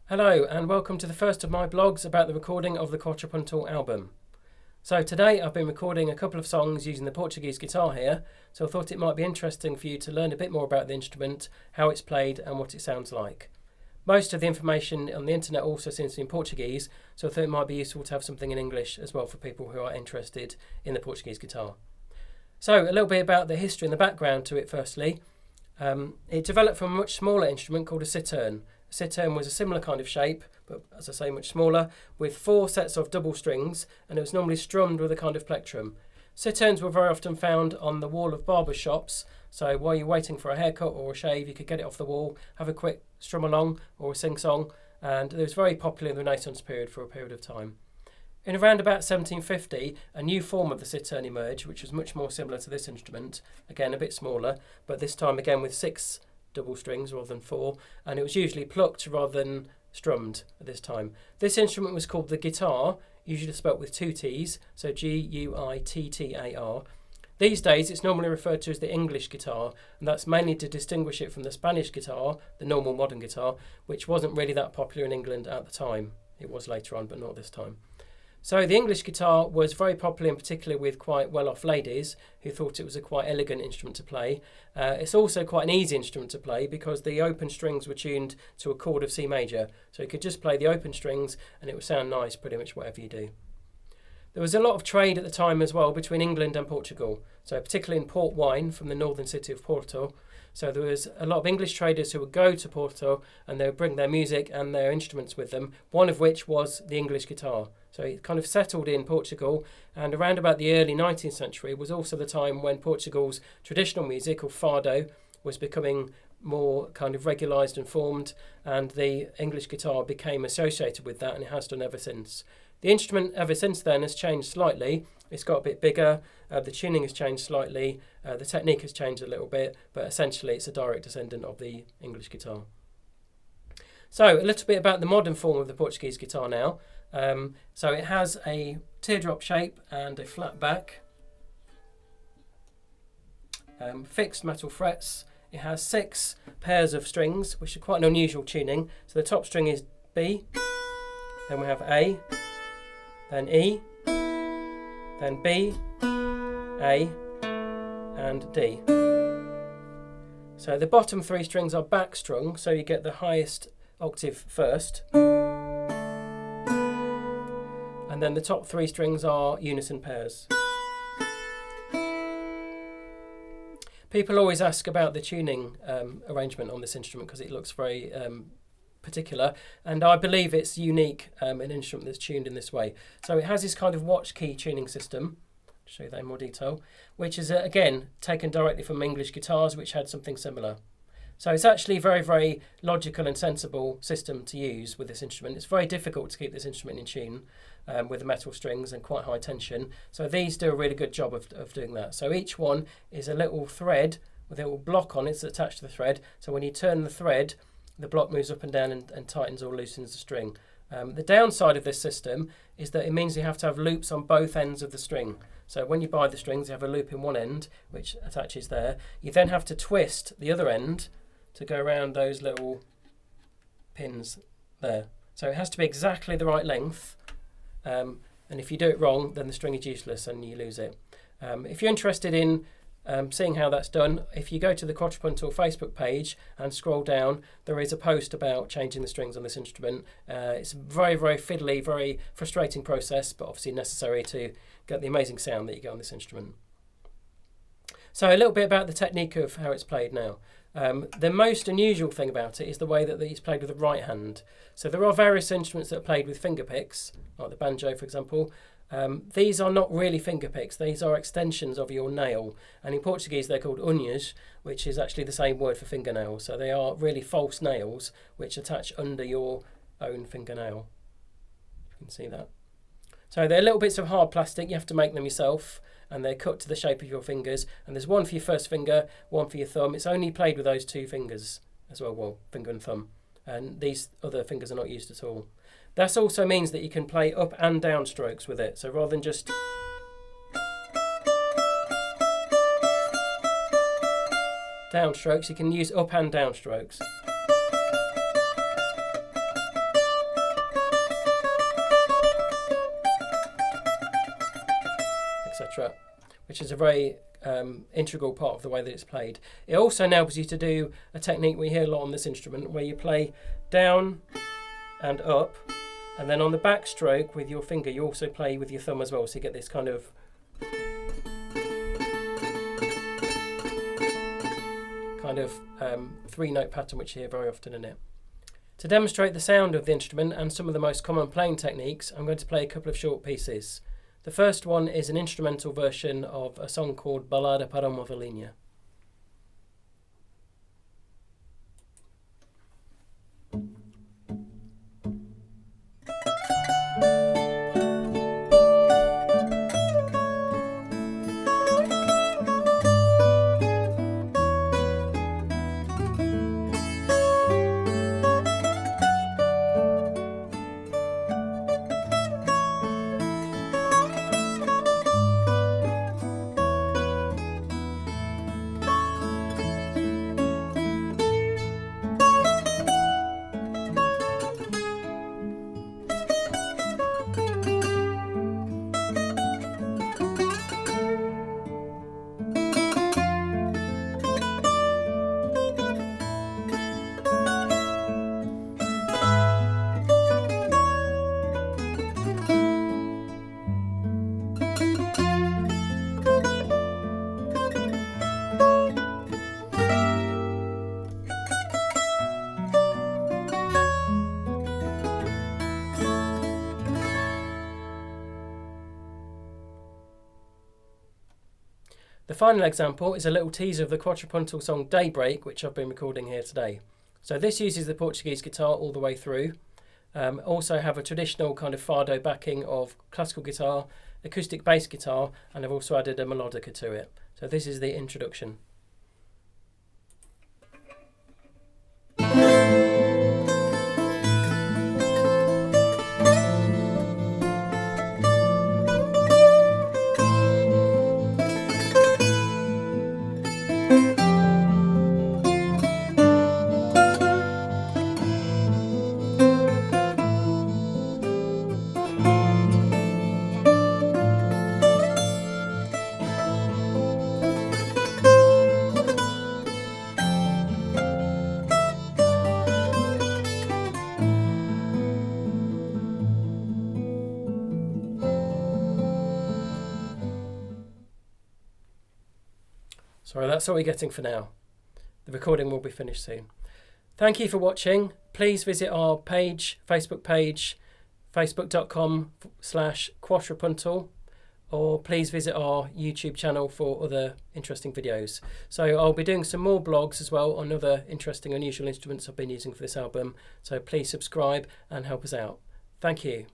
Hello and welcome to the first of my blogs about the recording of the Quatrapuntal album. So today I've been recording a couple of songs using the Portuguese guitar here, so I thought it might be interesting for you to learn a bit more about the instrument, how it's played and what it sounds like. Most of the information on the internet also seems to be in Portuguese, so I thought it might be useful to have something in English as well for people who are interested in the Portuguese guitar. So a little bit about the history and the background to it firstly. It developed from a much smaller instrument called a citern. A citern was a similar kind of shape, but as I say, much smaller, with 4 sets of double strings, and it was normally strummed with a kind of plectrum. Citerns were very often found on the wall of barber shops, so while you're waiting for a haircut or a shave, you could get it off the wall, have a quick strum along or a sing-song, and it was very popular in the Renaissance period for a period of time. In around about 1750, a new form of the citern emerged, which was much more similar to this instrument, again a bit smaller, but this time again with 6 double strings rather than 4, and it was usually plucked rather than strummed at this time. This instrument was called the guitar, usually spelt with 2 T's, so G-U-I-T-T-A-R. These days it's normally referred to as the English guitar, and that's mainly to distinguish it from the Spanish guitar, the normal modern guitar, which wasn't really that popular in England at the time. It was later on, but not this time. So the English guitar was very popular, in particular with quite well-off ladies who thought it was a quite elegant instrument to play. It's also quite an easy instrument to play because the open strings were tuned to a chord of C major. So you could just play the open strings and it would sound nice pretty much whatever you do. There was a lot of trade at the time as well between England and Portugal, so particularly in port wine from the northern city of Porto. So there was a lot of English traders who would go to Porto and they would bring their music and their instruments with them, one of which was the English guitar. So it kind of settled in Portugal, and around about the early 19th century was also the time when Portugal's traditional music, or fado, was becoming more kind of regularised and formed, and the English guitar became associated with that, and it has done ever since. The instrument ever since then has changed slightly. It's got a bit bigger, the tuning has changed slightly, the technique has changed a little bit, but essentially it's a direct descendant of the English guitar. So a little bit about the modern form of the Portuguese guitar now. So it has a teardrop shape and a flat back, fixed metal frets. It has 6 pairs of strings, which are quite an unusual tuning. So the top string is B, then we have A, then E, then B, A, and D. So the bottom 3 strings are back strung, so you get the highest octave first. And then the top 3 strings are unison pairs. People always ask about the tuning arrangement on this instrument because it looks very particular, and I believe it's unique, an instrument that's tuned in this way. So it has this kind of watch key tuning system, I'll show you that in more detail, which is again taken directly from English guitars which had something similar. So it's actually a very, very logical and sensible system to use with this instrument. It's very difficult to keep this instrument in tune with the metal strings and quite high tension. So these do a really good job of doing that. So each one is a little thread with a little block on it that's attached to the thread. So when you turn the thread, the block moves up and down and tightens or loosens the string. The downside of this system is that it means you have to have loops on both ends of the string. So when you buy the strings, you have a loop in one end, which attaches there. You then have to twist the other end to go around those little pins there. So it has to be exactly the right length, and if you do it wrong, then the string is useless and you lose it. If you're interested in seeing how that's done, if you go to the Quatrapuntal Facebook page and scroll down, there is a post about changing the strings on this instrument. It's a very, very fiddly, very frustrating process, but obviously necessary to get the amazing sound that you get on this instrument. So a little bit about the technique of how it's played now. The most unusual thing about it is the way that it's played with the right hand. So there are various instruments that are played with finger picks, like the banjo for example. These are not really finger picks, these are extensions of your nail, and in Portuguese they're called unhas, which is actually the same word for fingernail. So they are really false nails which attach under your own fingernail. You can see that. So they're little bits of hard plastic, you have to make them yourself, and they're cut to the shape of your fingers, and there's one for your first finger, one for your thumb. It's only played with those 2 fingers as well, finger and thumb, and these other fingers are not used at all. That also means that you can play up and down strokes with it, so rather than just down strokes, you can use up and down strokes. which is a very integral part of the way that it's played. It also enables you to do a technique we hear a lot on this instrument, where you play down and up, and then on the backstroke with your finger you also play with your thumb as well, so you get this kind of three-note pattern which you hear very often in it. To demonstrate the sound of the instrument and some of the most common playing techniques, I'm going to play a couple of short pieces. The first one is an instrumental version of a song called Ballada para uma Velhinha. The final example is a little teaser of the Quatrapuntal song Daybreak, which I've been recording here today. So this uses the Portuguese guitar all the way through. Also have a traditional kind of fado backing of classical guitar, acoustic bass guitar, and I've also added a melodica to it. So this is the introduction. Sorry, that's all we're getting for now. The recording will be finished soon. Thank you for watching. Please visit our page, Facebook page, facebook.com/Quatrapuntal, or please visit our YouTube channel for other interesting videos. So I'll be doing some more blogs as well on other interesting, unusual instruments I've been using for this album. So please subscribe and help us out. Thank you.